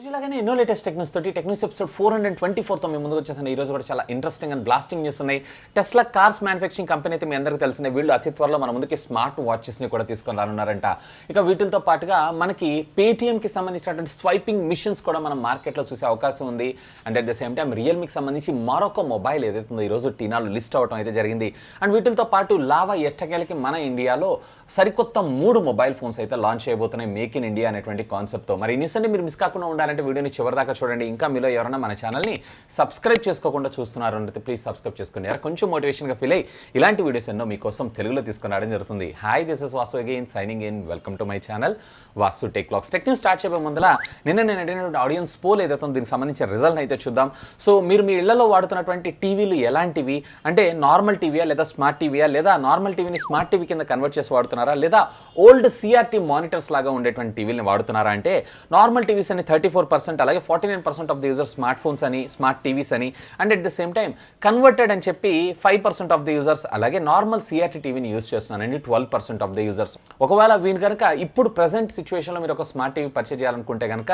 రోజులాగానే ఎన్నో latest tech news తోటి tech news episode 424తో మీ ముందుకు వచ్చేసాను. ఈ రోజు కూడా చాలా ఇంట్రెస్టింగ్ అండ్ బ్లాస్టింగ్ న్యూస్ ఉన్నాయి. టెస్లా కార్స్ మ్యానుఫ్యాక్చరింగ్ కంపెనీ అయితే మీ అందరికీ తెలిసిన వీళ్ళు అతి త్వరలో మన ముందుకి స్మార్ట్ వాచెస్ని కూడా తీసుకొని రానున్నారంట. ఇక వీటితో పాటుగా మనకి పేటీఎంకి సంబంధించినటువంటి స్వైపింగ్ మిషన్స్ కూడా మనం మార్కెట్లో చూసే అవకాశం ఉంది. And at the same time రియల్మీకి సంబంధించి మరొక మొబైల్ ఏదైతే ఉందో ఈరోజు టీనాలు లిస్ట్ అవడం అయితే జరిగింది. అండ్ వీటితో పాటు లావా ఎట్టకేలకి మన ఇండియాలో సరికొత్త 3 మొబైల్ ఫోన్స్ అయితే లాంచ్ చేయబోతున్నాయి మేక్ ఇన్ ఇండియా అనేటువంటి కాన్సెప్ట్తో. మరి ఈ న్యూస్ అన్ని మీరు మిస్ కాకుండా ఉండాలంటే వీడియోని చివరిదాకా చూడండి. ఇంకా మీలో ఎవరైనా మన ఛానల్ని సబ్స్క్రైబ్ చేసుకోకుండా చూస్తున్నారు అంటే ప్లీజ్ సబ్స్క్రైబ్ చేసుకోండి. కొంచెం మోటివేషన్గా ఫీల్ అయ్యి ఇలాంటి వీడియోస్ ఎన్నో మీకోసం తెలుగులో తీసుకుని రావడం జరుగుతుంది. Hi, this is Vasu again signing in. Welcome to my channel Vasu tech vlogs. Tech news start చేయబోయే ముందర నేను అడిగినటువంటి ఆడియన్స్ పోల్ ఏదైతే దీనికి సంబంధించిన రిజల్ట్ అయితే చూద్దాం. సో మీరు మీ ఇళ్లలో వాడుతున్నటువంటి టీవీలు ఎలాంటివి అంటే నార్మల్ టీవీయా లేదా స్మార్ట్ టీవీయా లేదా నార్మల్ టీవీని స్మార్ట్ టీవీ కింద కన్వర్ట్ చేసి వాడుతున్నారా లేదా ఓల్డ్ సిఆర్టీ మానిటర్స్ లాగా ఉండేటువంటి టీవీని వాడుతున్నారా అంటే నార్మల్ టీవీస్ అని 34%, అలాగే 49% of the users smart phones అని స్మార్ట్ టీవీస్ అని and at the same time converted అని చెప్పి 5% ఆఫ్ ది యూజర్స్ అలాగే నార్మల్ సిఆర్టీ టీవీని యూజ్ చేస్తున్నానండి 12% ఆఫ్ ది యూజర్స్. ఒకవేళ వీని కనుక ఇప్పుడు ప్రెసెంట్ సిచ్యువేషన్లో మీరు ఒక స్మార్ట్ టీవీ పర్చేజ్ చేయాలనుకుంటే కనుక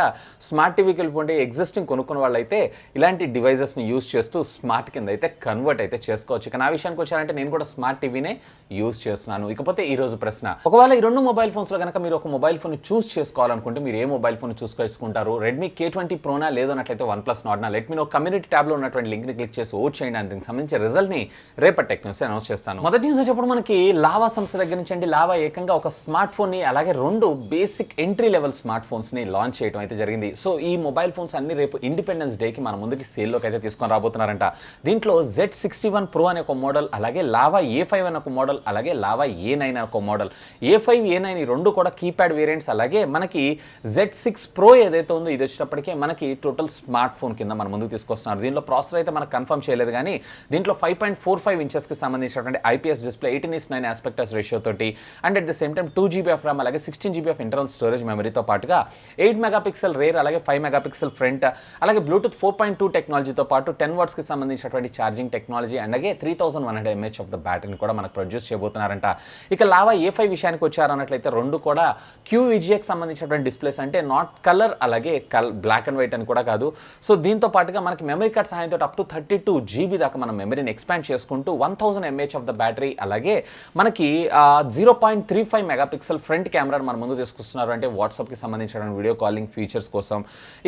స్మార్ట్ టీవీకి వెళ్ళిపోండి ఎగ్జిస్టింగ్ కొనుక్కున్న వాళ్ళు అయితే ఇలాంటి డివైజెస్ని యూజ్ చేస్తూ స్మార్ట్ కింద అయితే కన్వర్ట్ అయితే చేసుకోవచ్చు. ఇక నా విషయానికి వచ్చారంటే నేను కూడా స్మార్ట్ టీవీనే యూజ్ చేస్తున్నాను. ఇకపోతే ఈ రోజు ప్రశ్న, ఒకవేళ ఈ 2 మొబైల్ ఫోన్స్లో కనుక మీరు ఒక మొబైల్ ఫోన్ చూస్ చేసుకోవాలనుకుంటే మీరు ఏ మొబైల్ ఫోన్ చూస్ చేసుకుంటారు? రెడ్మీ K20 ప్రోనా లేదన్నట్లయితే OnePlus నాట్నా? Let me know. కమ్యూనిటీ ట్యాబ్లో ఉన్నటువంటి లింక్ని క్లిక్ చేసి ఓట్ చేయండి. అందుకు సంబంధించిన రిజల్ట్ని రేపటి టెక్ న్యూస్ అనౌన్స్ చేస్తాను. మొదటి న్యూస్ వచ్చేప్పుడు మనకి లావా సంస్థ దగ్గర నుంచి అండి లావా ఏకంగా ఒక స్మార్ట్ ఫోన్ని అలాగే 2 బేసిక్ ఎంట్రీ లెవెల్ స్మార్ట్ ఫోన్స్ని లాంచ్ చేయడం అయితే జరిగింది. సో ఈ మొబైల్ ఫోన్స్ అన్ని రేపు ఇండిపెండెన్స్ డేకి మన ముందుకి సేల్లోకి అయితే తీసుకొని రాబోతున్నారంట. దీంట్లో Z61 Pro అనే ఒక మోడల్, అలాగే లావా A5 అనే ఒక మోడల్, అలాగే లావా A9 అనే ఒక మోడల్. A5 A9 ఈ 2 కూడా కీప్యాడ్ వేరియంట్స్. అలాగే మనకి Z6 Pro ఏదైతే ఉందో ఇది వచ్చేటప్పటికే మనకి టోటల్ స్మార్ట్ ఫోన్ కింద మన ముందుకు తీసుకొస్తున్నారు. దీంట్లో ప్రాసెసర్ అయితే మనకు కన్ఫర్మ్ చేయలేదు కానీ దీంట్లో 5.45 ఇంచెస్కి సంబంధించినటువంటి IPS డిస్ప్లే 18:9 ఆస్పెక్ట్ రేషియో తోటి and at the same time 2 GB of RAM అలాగే 16 GB ఆఫ్ ఇంటర్నల్ స్టోరేజ్ మెమరీతో పాటుగా 8 మెగాపిక్సెల్ రేర్ అలాగే 5 మెగాపిక్సెల్ ఫ్రంట్ అలాగే బ్లూటూత్ 4.2 టెక్నాలజీతో పాటు 10 వాట్స్కి సంబంధించినటువంటి ఛార్జింగ్ టెక్నాలజీ అండ్ అలాగే 3100 mAh ఆఫ్ ద బ్యాటరీని కూడా మనకు ప్రొడ్యూస్ చేయబోతున్నారంట. ఇక లావా A5 విషయానికి వచ్చారన్నట్లయితే 2 కూడా QVGAకి సంబంధించినటువంటి డిస్ప్లేస్, అంటే నాట్ కలర్ అలాగే బ్లాక్ అండ్ వైట్ అని కూడా కాదు. సో దీంతో పాటుగా మనకి మెమరీ కార్డ్ సహాయంతో అప్ టు 32 GB దాకా మనం మెమరీని ఎక్స్పాండ్ చేసుకుంటూ 1000 mAh ఆఫ్ ద బ్యాటరీ అలాగే మనకి 0.35 మెగాపిక్సెల్ ఫ్రంట్ కెమెరాను మన ముందు తీసుకొస్తున్నారు, అంటే వాట్సాప్కి సంబంధించిన వీడియో కాలింగ్ ఫీచర్స్ కోసం.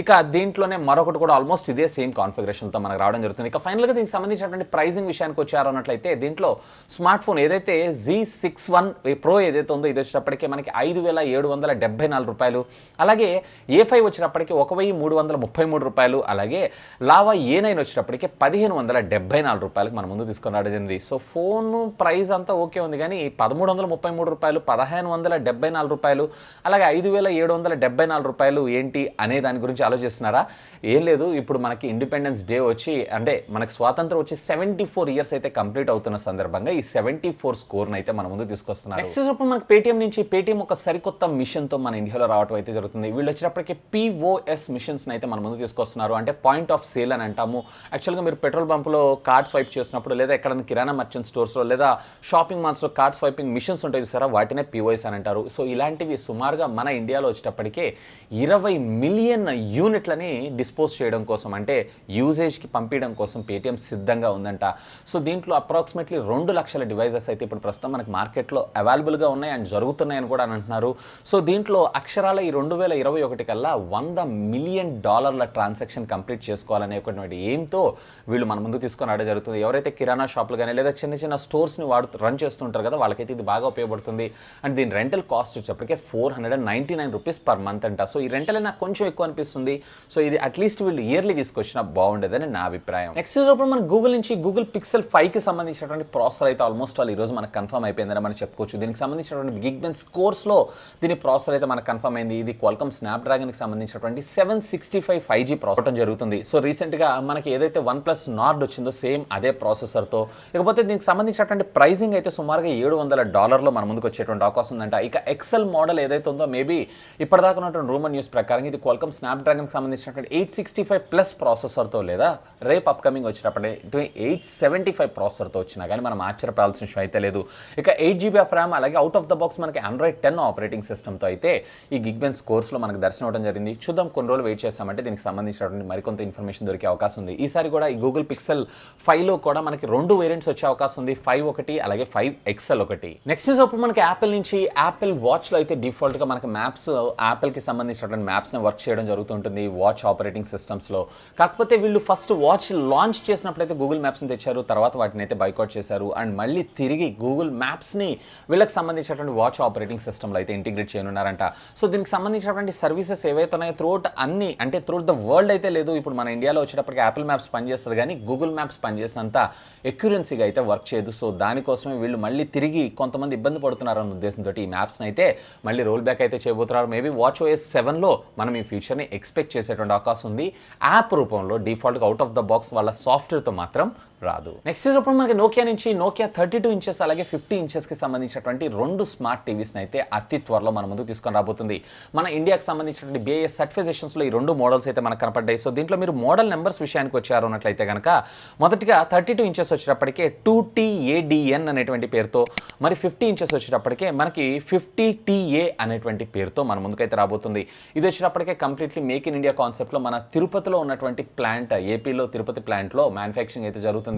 ఇక దీంట్లోనే మరొకటి కూడా ఆల్మోస్ట్ ఇదే సేమ్ కాన్ఫిగరేషన్తో మనకు రావడం జరుగుతుంది. ఇక ఫైనల్గా దీనికి సంబంధించినటువంటి ప్రైజింగ్ విషయానికి వచ్చారన్నట్లయితే దీంట్లో స్మార్ట్ ఫోన్ ఏదైతే Z61 Pro ఏదైతే ఉందో ఇది వచ్చేటప్పటికే మనకి 5,774 రూపాయలు, అలాగే A5 వచ్చేటప్పటికి 1,333 రూపాయలు, అలాగే లావా A9 వచ్చేటప్పటికి 1,574 రూపాయలకు మన ముందు తీసుకొని రావడం జరిగింది. సో ఫోన్ ప్రైస్ అంతా ఓకే ఉంది కానీ 1,333 రూపాయలు, 1,574 రూపాయలు, అలాగే 5,774 రూపాయలు ఏంటి అనే దాని గురించి ఆలోచిస్తున్నారా? ఏం లేదు, ఇప్పుడు మనకి ఇండిపెండెన్స్ డే వచ్చి అంటే మనకి స్వాతంత్రం వచ్చి 74 ఇయర్స్ అయితే కంప్లీట్ అవుతున్న సందర్భంగా ఈ 74 స్కోర్ని అయితే మన ముందు తీసుకొస్తున్నారు. నెక్స్ట్ ఇప్పుడు మనకి పేటీఎం నుంచి పేటీఎం ఒక సరికొత్త మిషన్తో మన ఇండియాలో రావడం అయితే జరుగుతుంది. వీళ్ళు వచ్చేటప్పటికి POS మిషన్స్ని అయితే మన ముందు తీసుకొస్తున్నారు, అంటే పాయింట్ ఆఫ్ సేల్ అని అంటాము. యాక్చువల్గా మీరు పెట్రోల్ బంప్లో కార్డ్ స్వైప్ చేసినప్పుడు లేదా ఎక్కడైనా కిరాణా మర్చెంట్ స్టోర్స్లో లేదా షాపింగ్ మాల్స్లో కార్డ్ స్వైపింగ్ మిషన్స్ ఉంటాయి చూసారా, వాటినే POS అని అంటారు. సో ఇలాంటివి సుమారుగా మన ఇండియాలో వచ్చేటప్పటికే 20 మిలియన్ యూనిట్లని డిస్పోజ్ చేయడం కోసం, అంటే యూజేజ్కి పంపించడం కోసం పేటీఎం సిద్ధంగా ఉందంట. సో దీంట్లో అప్రాక్సిమేట్లీ 2 లక్షల డివైజెస్ అయితే ఇప్పుడు ప్రస్తుతం మనకి మార్కెట్లో అవైలబుల్గా ఉన్నాయి అండ్ జరుగుతున్నాయని కూడా అని అంటున్నారు. సో దీంట్లో అక్షరాల ఈ 2021 కల్లా $100 మిలియన్ ట్రాన్సాక్షన్ కంప్లీట్ చేసుకోవాలనే ఒకటి ఎయిమ్తో వీళ్ళు మన ముందు తీసుకొని రావడం జరుగుతుంది. ఎవరైతే కిరాణా షాపులు కానీ లేదా చిన్న చిన్న స్టోర్స్ని రన్ చేస్తుంటారు కదా వాళ్ళకైతే ఇది బాగా ఉపయోగపడుతుంది. అండ్ దీని రెంటల్ కాస్ట్ వచ్చేప్పటికే 499 రూపీస్ పర్ మంత్ అంట. సో ఈ రెంటల్ నాకు కొంచెం ఎక్కువ అనిపిస్తుంది. సో ఇది అట్లీస్ట్ వీళ్ళు ఇయర్లీ తీసుకొచ్చినా బాగుండేదని నా అభిప్రాయం. నెక్స్ట్ ఇప్పుడు మన గూగుల్ నుంచి గూగుల్ పిక్సెల్ 5కి సంబంధించినటువంటి ప్రాసెసర్ అయితే ఆల్మోస్ట్ ఈ రోజు మనకు కన్ఫర్మ్ అయిపోయిందని మనం చెప్పుకోవచ్చు. దీనికి సంబంధించినటువంటి గిగ్బెన్స్ కోర్స్లో దీని ప్రాసెసర్ అయితే మనకు కన్ఫర్మ్ అయింది. ఇది క్వాల్కమ్ స్నాప్డ్రాగన్కి సంబంధించినటువంటి 765 5G ప్రాసెసర్ జరుగుతుంది. సో రీసెంట్గా మనకి ఏదైతే OnePlus Nord వచ్చిందో సేమ్ అదే ప్రాసెసర్తో. ఇకపోతే దీనికి సంబంధించినటువంటి ప్రైజింగ్ అయితే సుమారుగా $700 మన ముందుకు వచ్చేటువంటి అవకాశం ఉందంట. ఇక ఎక్సెల్ మోడల్ ఏదైతే ఉందో మేబీ ఇప్పటిదాకా ఉన్నటువంటి రూమర్ న్యూస్ ప్రకారం ఇది క్వాల్కమ్ స్నాప్డ్రాగన్కి సంబంధించినటువంటి 865+ ప్రాసెసర్తో లేదా రేపు అప్కమింగ్ వచ్చేటప్పుడు 875 ప్రాసెసర్తో వచ్చినా కానీ మనం ఆశ్చర్యపడాల్సిన విషయం అయితే లేదు. ఇక 8 GB ఆఫ్ ర్యామ్ అలాగే అవుట్ ఆఫ్ ద బాక్స్ మనకి Android 10 ఆపరేటింగ్ సిస్టమ్తో అయితే ఈ గిగ్బెన్స్ కోర్స్లో మనకు దర్శనం అవడం జరిగింది. చూద్దాం కొన్ని రోజులు వెయిట్ చేసామంటే దీనికి సంబంధించినటువంటి మరికొంత ఇన్ఫర్మేషన్ దొరికే అవకాశం ఉంది. ఈసారి కూడా ఈ గూగుల్ పిక్సెల్ 5లో కూడా మనకి 2 వేరియంట్స్ వచ్చే అవకాశం ఉంది, 5 ఒకటి అలాగే 5 XL ఒకటి. నెక్స్ట్ ఇప్పుడు మనకి యాపిల్ నుంచి యాపిల్ వాచ్లో అయితే డిఫాల్ట్గా మనకి మ్యాప్స్ యాపిల్కి సంబంధించినటువంటి మ్యాప్స్ని వర్క్ చేయడం జరుగుతుంటుంది వాచ్ ఆపరేటింగ్ సిస్టమ్స్లో. కాకపోతే వీళ్ళు ఫస్ట్ వాచ్ లాంచ్ చేసినప్పుడైతే గూగుల్ మ్యాప్స్ని తెచ్చారు, తర్వాత వాటిని అయితే బైకాట్ చేశారు అండ్ మళ్ళీ తిరిగి గూగుల్ మ్యాప్స్ని వీళ్ళకి సంబంధించినటువంటి వాచ్ ఆపరేటింగ్ సిస్టమ్లో అయితే ఇంటిగ్రేట్ చేయనున్నారంట. సో దీనికి సంబంధించినటువంటి సర్వీసెస్ ఏవైతే ఉన్నాయో త్రూఅవుట్ ద వరల్డ్ అయితే లేదు. ఇప్పుడు మన ఇండియాలో వచ్చేటప్పటికి యాపిల్ మ్యాప్స్ పనిచేస్తుంది కానీ గూగుల్ మ్యాప్స్ పనిచేసినంత ఎక్యురెన్సీగా అయితే వర్క్ చేయదు. సో దానికోసమే వీళ్ళు మళ్ళీ తిరిగి కొంతమంది ఇబ్బంది పడుతున్నారన్న ఉద్దేశంతో ఈ మ్యాప్స్ని అయితే మళ్ళీ రోల్ బ్యాక్ అయితే చేయబోతున్నారు. మేబీ WatchOS 7లో మనం ఈ ఫీచర్ని ఎక్స్పెక్ట్ చేసేటువంటి అవకాశం ఉంది. యాప్ రూపంలో డిఫాల్ట్గా అవుట్ ఆఫ్ ద బాక్స్ వాళ్ళ సాఫ్ట్వేర్తో మాత్రం రాదు. నెక్స్ట్ ఇప్పుడు మనకి నోకియా నుంచి నోకియా 32 ఇంచెస్ అలాగే 50 ఇంచెస్కి సంబంధించినటువంటి 2 స్మార్ట్ టీవీస్ని అయితే అతి త్వరలో మన ముందుకు తీసుకొని రాబోతుంది. మన ఇండియాకి సంబంధించినటువంటి BIS సర్టిఫికేషన్స్లో ఈ 2 మోడల్స్ అయితే మనకు కనపడ్డాయి. సో దీంట్లో మీరు మోడల్ నెంబర్స్ విషయానికి వచ్చారు అన్నట్లయితే కనుక మొదటిగా 32 ఇంచెస్ వచ్చేటప్పటికే 2TADN అనేటువంటి పేరుతో, మరి 50 ఇంచెస్ వచ్చేటప్పటికే మనకి 50TA అనేటువంటి పేరుతో మన ముందుకైతే రాబోతుంది. ఇది వచ్చేటప్పటికే కంప్లీట్లీ మేక్ ఇన్ ఇండియా కాన్సెప్ట్లో మన తిరుపతిలో ఉన్నటువంటి ప్లాంట్, ఏపీలో తిరుపతి ప్లాంట్లో మ్యానుఫ్యాక్చరింగ్ అయితే జరుగుతుంది.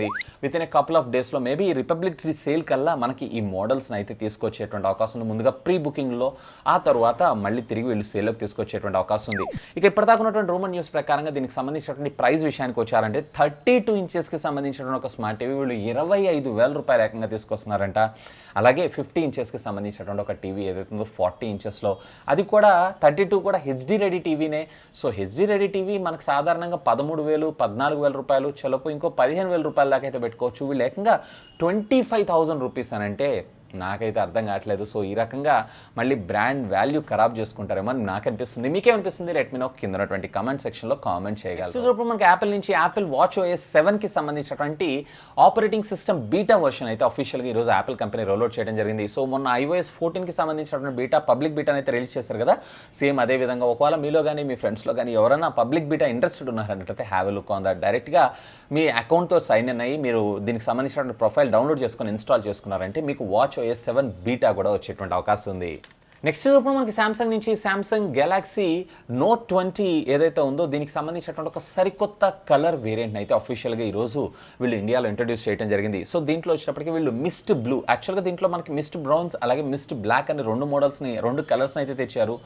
With in a couple of డేస్లో మేబీ రిపబ్లిక్ డే సేల్ కల్లా మనకి ఈ మోడల్స్ని అయితే తీసుకొచ్చేటువంటి అవకాశం ఉంది. ముందుగా ప్రీ బుకింగ్లో, ఆ తర్వాత మళ్ళీ తిరిగి వీళ్ళు సేల్లోకి తీసుకొచ్చేటువంటి అవకాశం ఉంది. ఇక ఇప్పటిదాకా ఉన్నటువంటి రూమర్ న్యూస్ ప్రకారంగా దీనికి సంబంధించినటువంటి ప్రైస్ విషయానికి వచ్చారంటే 32 ఇంచెస్కి సంబంధించినటువంటి ఒక స్మార్ట్ టీవీ వీళ్ళు 25,000 రూపాయలు ఏకంగా తీసుకొస్తున్నారంట. అలాగే 50 ఇంచెస్కి సంబంధించినటువంటి ఒక టీవీ ఏదైతుందో 40 ఇంచెస్లో, అది కూడా 32 కూడా హెచ్డి రెడీ టీవీనే. సో హెచ్డి రెడీ టీవీ మనకు సాధారణంగా 13,000 14,000 రూపాయలు, చలోపు ఇంకో 15,000 రూపాయల దాకా అయితే పెట్టుకోవచ్చు. వీళ్ళు ఏకంగా 25,000 రూపీస్ అని అంటే నాకైతే అర్థం కావట్లేదు. సో ఈ రకంగా మళ్ళీ బ్రాండ్ వాల్యూ ఖరాబ్ చేసుకుంటారేమో అని నాకు అనిపిస్తుంది. మీకేమనిపిస్తుంది? లెట్ మీ నో కింద ఉన్నటువంటి కామెంట్ సెక్షన్లో కామెంట్ చేయగలరు. సో ఇప్పుడు మనకి యాపిల్ నుంచి యాపిల్ WatchOS 7కి సంబంధించినటువంటి ఆపరేటింగ్ సిస్టమ్ బీటా వర్షన్ అయితే అఫీషియల్గా ఈరోజు యాపిల్ కంపెనీ రోల్అవుట్ చేయడం జరిగింది. సో మొన్న iOS 14కి సంబంధించినటువంటి బీటా పబ్లిక్ బీటా అయితే రిలీజ్ చేశారు కదా. సేమ్ అదే విధంగా ఒకవేళ మీలో కానీ మీ ఫ్రెండ్స్లో కానీ ఎవరైనా పబ్లిక్ బీటా ఇంట్రెస్టెడ్ ఉన్నారన్నట్లయితే have a look at that. డైరెక్ట్గా మీ అకౌంట్తో సైన్ ఇన్ అయ్యి మీరు దీనికి సంబంధించినటువంటి ప్రొఫైల్ డౌన్లోడ్ చేసుకొని ఇన్స్టాల్ చేసుకున్నారంటే మీకు WatchOS 7 బీటా కూడా వచ్చేటువంటి అవకాశం ఉంది. నెక్స్ట్ ఇప్పుడు మనకి సామ్సంగ్ నుంచి సామ్సంగ్ గెలాక్సీ నోట్ 20 ఏదైతే ఉందో దీనికి సంబంధించినటువంటి ఒక సరికొత్త కలర్ వేరియంట్ని అయితే అఫీషియల్గా ఈరోజు వీళ్ళు ఇండియాలో ఇంట్రడ్యూస్ చేయడం జరిగింది. సో దీంట్లో వచ్చేటప్పటికి వీళ్ళు మిస్ట్ బ్లూ, యాక్చువల్గా దీంట్లో మనకి మిస్ట్ బ్రౌన్స్ అలాగే మిస్ట్ బ్లాక్ అనే 2 కలర్స్ని అయితే తెచ్చారు.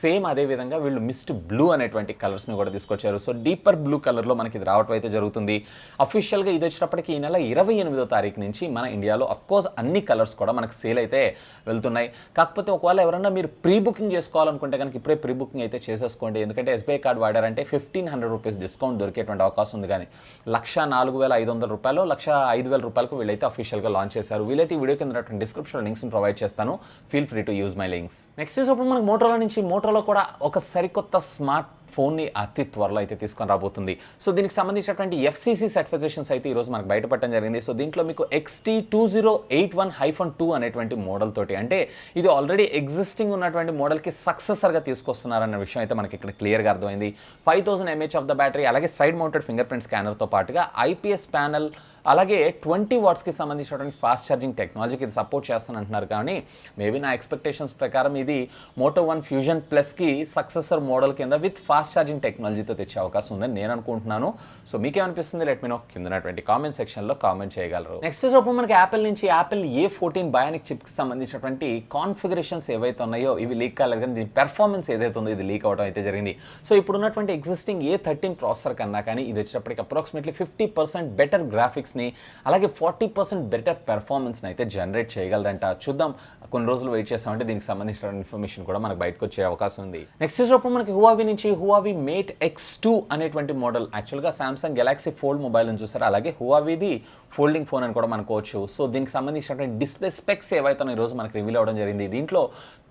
సేమ్ అదేవిధంగా వీళ్ళు మిస్ట్ బ్లూ అనేటువంటి కలర్స్ని కూడా తీసుకొచ్చారు. సో డీపర్ బ్లూ కలర్లో మనకి ఇది రావడం అయితే జరుగుతుంది. అఫీషియల్గా ఇది వచ్చేటప్పటికి ఈ నెల 28వ తారీఖు నుంచి మన ఇండియాలో అఫ్కోర్స్ అన్ని కలర్స్ కూడా మనకు సేల్ అయితే వెళ్తున్నాయి. కాకపోతే ఒకవేళ ఎవరైనా మీరు ప్రీ బుకింగ్ చేసుకోవాలనుకుంటే కనుక ఇప్పుడే ప్రీ బుకింగ్ అయితే చేసేసుకోండి. ఎందుకంటే SBI కార్డ్ వాడారంటే 1,500 రూపీస్ డిస్కౌంట్ దొరికేటువంటి అవకాశం ఉంది. కానీ 1,04,500 రూపాయలు 1,05,000 రూపాయలకు వీళ్ళైతే అఫీషియల్గా లాంచ్ చేశారు. వీళ్ళైతే ఈ వీడియో కింద డిస్క్రిప్షన్లో లింక్స్ని ప్రొవైడ్ చేస్తాను. Feel free to use my links. Next ఇప్పుడు మనకు మోటోరోలా నుంచి మోటోరోలా కూడా ఒక సరికొత్త స్మార్ట్ ఫోన్ని అతి త్వరలో అయితే తీసుకొని రాబోతుంది. సో దీనికి సంబంధించినటువంటి FCC సర్టిఫికేషన్స్ అయితే ఈరోజు మనకు బయటపడడం జరిగింది. సో దీంట్లో మీకు XT2081-2 అనేటువంటి మోడల్ తోటి, అంటే ఇది ఆల్రెడీ ఎగ్జిస్టింగ్ ఉన్నటువంటి మోడల్కి సక్సెసర్గా తీసుకొస్తున్నారన్న విషయం అయితే మనకి ఇక్కడ క్లియర్గా అర్థమైంది. 5000 mAh ఆఫ్ ద బ్యాటరీ, అలాగే సైడ్ మౌంటెడ్ ఫింగర్ ప్రింట్ స్కానర్తో పాటుగా IPS ప్యానల్, అలాగే 20 వాట్స్కి సంబంధించినటువంటి ఫాస్ట్ ఛార్జింగ్ టెక్నాలజీకి ఇది సపోర్ట్ చేస్తానంటున్నారు. కానీ మేబీ నా ఎక్స్పెక్టేషన్స్ ప్రకారం ఇది Moto One Fusion Plusకి సక్సెసర్ మోడల్ కింద విత్ ఫాస్ట్ ఛార్జింగ్ టెక్నాలజీతో తెచ్చే అవకాశం ఉందని నేను అనుకుంటున్నాను. సో మీకేమనిపిస్తుంది? లెట్ మీ నో కింద ఉన్నటువంటి కామెంట్ సెక్షన్లో కామెంట్ చేయగలరు. నెక్స్ట్ ఇప్పుడు మనకి యాపిల్ నుంచి యాపిల్ A14 బయానిక్ చిప్కి సంబంధించినటువంటి కాన్ఫిగరేషన్స్ ఏవైతే ఉన్నాయో ఇవి లీక్ కాలేదు, కానీ దీని పెర్ఫార్మెన్స్ ఏదైతే ఉందో ఇది లీక్ అవడం అయితే జరిగింది. సో ఇప్పుడున్నటువంటి ఎగ్జిస్టింగ్ A13 ప్రాసెసర్ కన్నా కానీ ఇది వచ్చేటప్పటికి అప్రాక్సిమేట్లీ 50% బెటర్ గ్రాఫిక్స్ని అలాగే 40% బెటర్ పెర్ఫార్మెన్స్ని అయితే జనరేట్ చేయగలదంట. చూద్దాం, కొన్ని రోజులు వెయిట్ చేస్తామంటే దీనికి సంబంధించిన ఇన్ఫర్మేషన్ కూడా మనకు బయటకు వచ్చే అవకాశం ఉంది. నెక్స్ట్ ఇప్పుడు మనకి హువావీ నుంచి హువావీ మేట్ X2 అనేటువంటి మోడల్, యాక్చువల్గా సామ్సంగ్ గెలాక్సీ ఫోల్డ్ మొబైల్ అని చూసారు, అలాగే హువావీది ఫోల్డింగ్ ఫోన్ అని కూడా మనకోవచ్చు. సో దీనికి సంబంధించినటువంటి డిస్ప్లే స్పెక్స్ ఏవైతే ఈరోజు మనకు రివీల్ అవ్వడం జరిగింది. దీంట్లో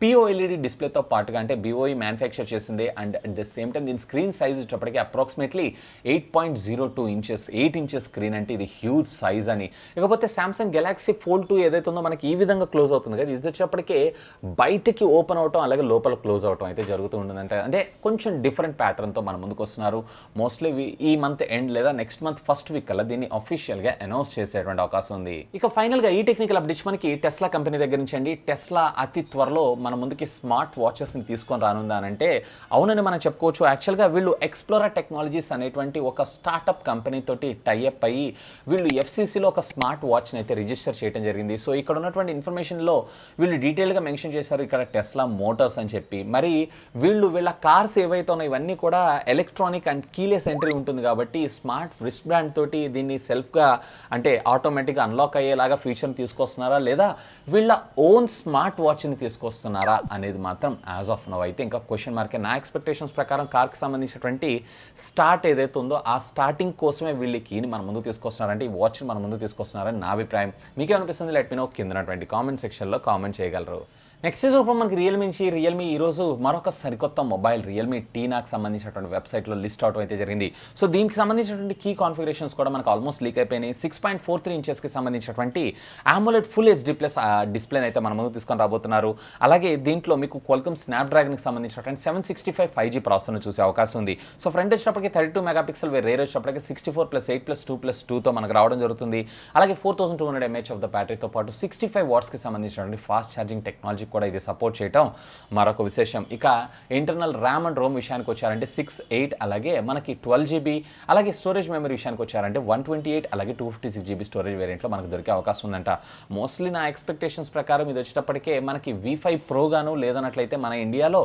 POLED డిస్ప్లేతో పాటుగా, అంటే BOE మ్యానుఫ్యాక్చర్ చేసింది, and at the same time దీని స్క్రీన్ సైజ్ వచ్చేటప్పటికి అప్రాక్సిమేట్లీ 8.02 ఇంచెస్, 8 ఇంచెస్ స్క్రీన్, అంటే ఇది హ్యూజ్ సైజ్ అని. ఇకపోతే సామ్సంగ్ గెలాక్సీ ఫోల్డ్ 2 ఏదైతే ఉందో మనకి ఈ విధంగా క్లోజ్ అవుతుంది కదా, ఇది వచ్చేటప్పటికే బయటకి ఓపెన్ అవటం అలాగే లోపల క్లోజ్ అవటం అయితే జరుగుతూ ఉంటుందంటే, అంటే కొంచెం డిఫరెంట్ ప్యాటర్న్తో మన ముందుకు వస్తున్నారు. మోస్ట్లీ ఈ మంత్ ఎండ్ లేదా నెక్స్ట్ మంత్ ఫస్ట్ వీక్ కల్లా దీన్ని అఫీషియల్గా అనౌన్స్ చేసేటువంటి అవకాశం ఉంది. ఇక ఫైనల్గా ఈ టెక్నికల్ అప్డేట్స్ మనకి టెస్లా కంపెనీ దగ్గర నుంచి అండి. టెస్లా అతి త్వరలో మన ముందుకి స్మార్ట్ వాచెస్ని తీసుకొని రానుందానంటే అవునని మనం చెప్పుకోవచ్చు. యాక్చువల్గా వీళ్ళు ఎక్స్ప్లోరా టెక్నాలజీస్ అనేటువంటి ఒక స్టార్టప్ కంపెనీ తోటి టైఅప్ అయ్యి వీళ్ళు ఎఫ్సిసిలో ఒక స్మార్ట్ వాచ్ని అయితే రిజిస్టర్ చేయడం జరిగింది. సో ఇక్కడ ఉన్నటువంటి ఇన్ఫర్మేషన్లో వీళ్ళు డీటెయిల్గా మెన్షన్ చేశారు ఇక్కడ టెస్లా మోటార్స్ అని చెప్పి. మరి వీళ్ళ కార్స్ ఏవైతే ఉన్నాయో ఇవన్నీ కూడా ఎలక్ట్రానిక్ అండ్ కీలెస్ ఎంట్రీ ఉంటుంది కాబట్టి స్మార్ట్ రిస్ట్ బ్యాండ్ తోటి దీన్ని సెల్ఫ్గా అంటే ఆటోమేటిక్గా అన్లాక్ అయ్యేలాగా ఫీచర్ని తీసుకొస్తున్నారా లేదా వీళ్ళ ఓన్ స్మార్ట్ వాచ్ని తీసుకొస్తున్నారా అనేది మాత్రం యాజ్ ఆఫ్ నౌ అయితే ఇంకా క్వశ్చన్ మార్కే. నా ఎక్స్పెక్టేషన్స్ ప్రకారం కార్కి సంబంధించినటువంటి స్టార్ట్ ఏదైతే ఉందో ఆ స్టార్టింగ్ కోసమే వీళ్ళు కీని మన ముందు తీసుకొస్తున్నారంటే ఈ వాచ్ని మన ముందు తీసుకొస్తున్నారని నా అభిప్రాయం. మీకేమనిపిస్తుంది? లెట్ మీ నో కింద కామెంట్ సెక్షన్లో కామెంట్ చేయగలరు. నెక్స్ట్ చూపు మనకి రియల్మీ ఈరోజు మరొక సరికొత్త మొబైల్ రియల్మీ టీనాకి సంబంధించినటువంటి వెబ్సైట్లో లిస్ట్ అవడం అయితే జరిగింది. సో దీనికి సంబంధించినటువంటి కీ కాన్ఫిగరేషన్స్ కూడా మనకు ఆల్మోస్ట్ లీక్ అయిపోయినాయి. 6.43 ఇంచెస్కి సంబంధించినటువంటి AMOLED ఫుల్ HD+ డిస్ప్లేని అయితే మన ముందు తీసుకొని రాబోతున్నారు. అలాగే దీంట్లో మీకు క్వాల్కమ్ స్నాప్డ్రాగన్కి సంబంధించినటువంటి 765 5G ప్రాసెసర్ను చూసే అవకాశం ఉంది. సో ఫ్రంట్ వచ్చేటప్పటికి 32 మెగాపిక్సెల్, రేర్ వచ్చేటప్పటికి 64+8+2+2తో మనకు రావడం జరుగుతుంది. అలాగే 4200 mAh ఆఫ్ ద బ్యాటరీతో పాటు 65 వాట్స్కి సంబంధించినటువంటి ఫాస్ట్ ఛార్జింగ్ టెక్నాలజీ కూడా ఇది సపోర్ట్ చేయటం మరొక విశేషం. ఇక ఇంటర్నల్ ర్యామ్ అండ్ రోమ్ విషయానికి వచ్చారంటే 6, 8 అలాగే మనకి 12GB, అలాగే స్టోరేజ్ మెమరీ విషయానికి వచ్చారంటే 128 అలాగే 256GB స్టోరేజ్ వేరియంట్లో మనకు దొరికే అవకాశం ఉందంట. మోస్ట్లీ నా ఎక్స్పెక్టేషన్స్ ప్రకారం ఇది వచ్చేటప్పటికే మనకి V5 Pro గాను లేదన్నట్లయితే మన ఇండియాలో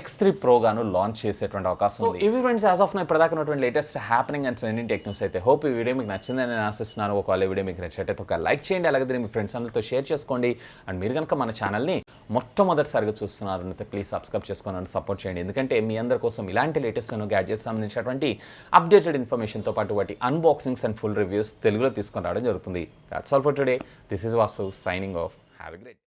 X3 Pro గాను లాంచ్ చేసేటువంటి అవకాశం ఉంది. ఇవి ఫ్రెండ్స్ యాజ్ ఆఫ్ నౌ ఇప్పటిదాకా ఉన్నటువంటి latest happening and trending tech news అయితే. హోప్ ఈ వీడియో మీకు నచ్చిందని నేను ఆశిస్తున్నాను. ఒకవేళ వీడియో మీకు నచ్చినట్టయితే ఒక లైక్ చేయండి, అలాగే దీన్ని మీ ఫ్రెండ్స్ అందరితో షేర్ చేసుకోండి. అండ్ మీరు కనుక మన ఛానల్ని మొట్టమొదటిసారిగా చూస్తున్నారంటే ప్లీజ్ సబ్స్క్రైబ్ చేసుకొని సపోర్ట్ చేయండి. ఎందుకంటే మీ అందరి కోసం ఇలాంటి లేటెస్ట్ గ్యాడ్జెట్స్ సంబంధించినటువంటి అప్డేటెడ్ ఇన్ఫర్మేషన్తో పాటు వాటి అన్బాక్సింగ్స్ అండ్ ఫుల్ రివ్యూస్ తెలుగులో తీసుకొని రావడం జరుగుతుంది. That's all for today. This is Vasu signing off. Have a great